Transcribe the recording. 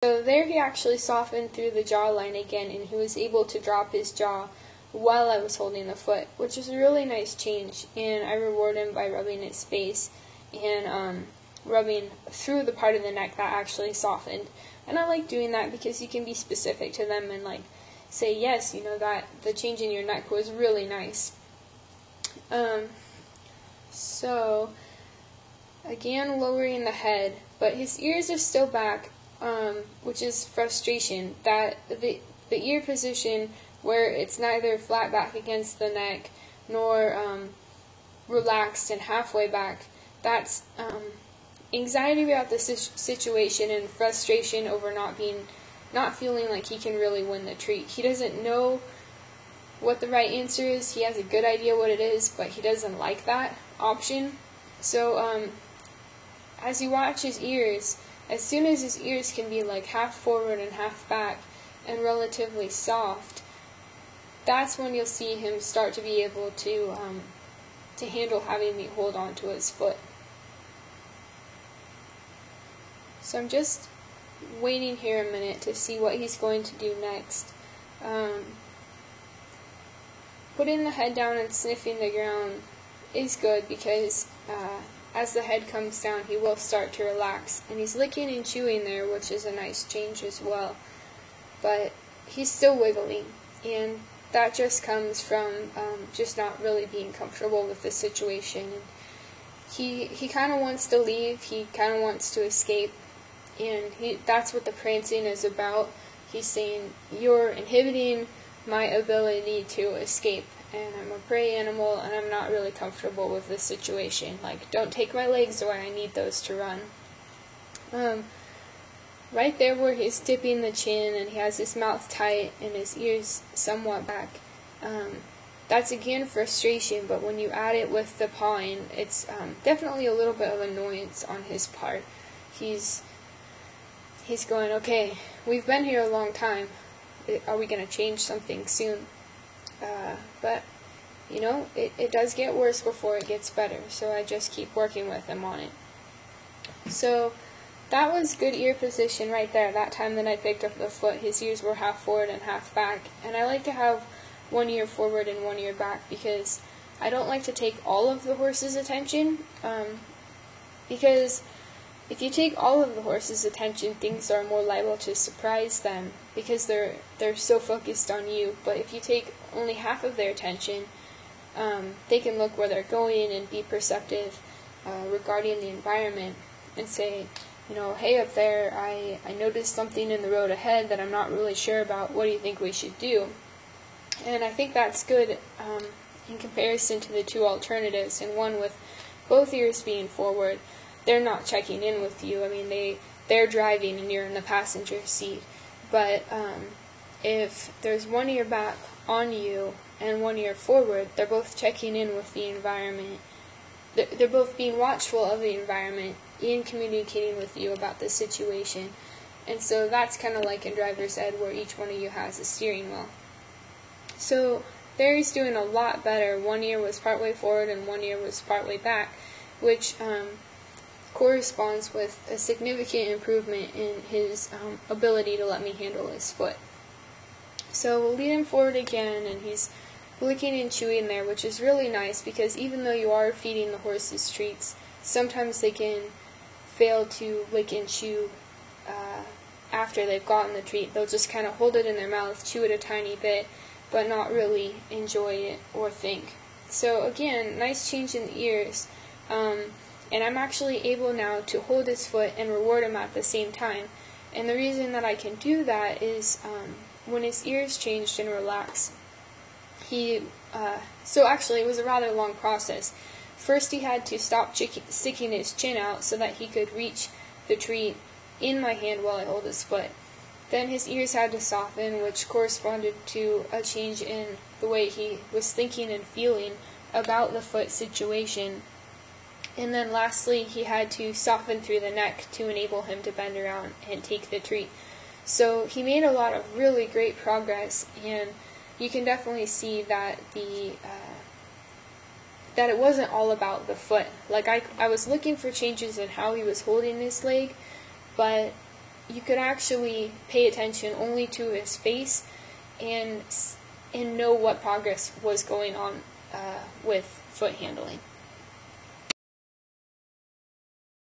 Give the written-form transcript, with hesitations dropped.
So there he actually softened through the jawline again, and he was able to drop his jaw while I was holding the foot, which is a really nice change. And I reward him by rubbing its face and rubbing through the part of the neck that actually softened. And I like doing that because you can be specific to them and like say, yes, you know, that the change in your neck was really nice. So again, lowering the head, but his ears are still back, which is frustration. That the ear position where it's neither flat back against the neck nor relaxed and halfway back, that's anxiety about the situation and frustration over not feeling like he can really win the treat. He doesn't know what the right answer is. He has a good idea what it is, but he doesn't like that option. So as you watch his ears, as soon as his ears can be like half forward and half back and relatively soft, that's when you'll see him start to be able to handle having me hold on to his foot. So I'm just waiting here a minute to see what he's going to do next. Putting the head down and sniffing the ground is good because as the head comes down, he will start to relax. And he's licking and chewing there, which is a nice change as well. But he's still wiggling, and that just comes from just not really being comfortable with the situation. He kind of wants to leave, he kind of wants to escape, and that's what the prancing is about. He's saying, you're inhibiting my ability to escape, and I'm a prey animal, and I'm not really comfortable with this situation. Like, don't take my legs away, I need those to run. Right there where he's tipping the chin and he has his mouth tight and his ears somewhat back, that's again frustration, but when you add it with the pawing, it's definitely a little bit of annoyance on his part. He's going, okay, we've been here a long time, are we going to change something soon? But, you know, it does get worse before it gets better, so I just keep working with him on it. So that was good ear position right there. That time that I picked up the foot, his ears were half forward and half back. And I like to have one ear forward and one ear back because I don't like to take all of the horse's attention. Because if you take all of the horse's attention, things are more liable to surprise them because they're so focused on you. But if you take only half of their attention, they can look where they're going and be perceptive regarding the environment and say, you know, hey, up there, I noticed something in the road ahead that I'm not really sure about. What do you think we should do? And I think that's good in comparison to the two alternatives. And one with both ears being forward, they're not checking in with you. I mean, they're driving and you're in the passenger seat. But if there's one ear back on you and one ear forward, they're both checking in with the environment. They're both being watchful of the environment and communicating with you about the situation. And so that's kind of like in driver's ed where each one of you has a steering wheel. So there he's doing a lot better. One ear was partway forward and one ear was partway back, which corresponds with a significant improvement in his ability to let me handle his foot. So we'll lead him forward again, and he's licking and chewing there, which is really nice because even though you are feeding the horses treats, sometimes they can fail to lick and chew after they've gotten the treat. They'll just kind of hold it in their mouth, chew it a tiny bit, but not really enjoy it or think. So again, nice change in the ears. And I'm actually able now to hold his foot and reward him at the same time. And the reason that I can do that is when his ears changed and relaxed, so actually it was a rather long process. First he had to stop sticking his chin out so that he could reach the treat in my hand while I hold his foot. Then his ears had to soften, which corresponded to a change in the way he was thinking and feeling about the foot situation. And then lastly, he had to soften through the neck to enable him to bend around and take the treat. So he made a lot of really great progress, and you can definitely see that that it wasn't all about the foot. Like I was looking for changes in how he was holding his leg, but you could actually pay attention only to his face and know what progress was going on with foot handling.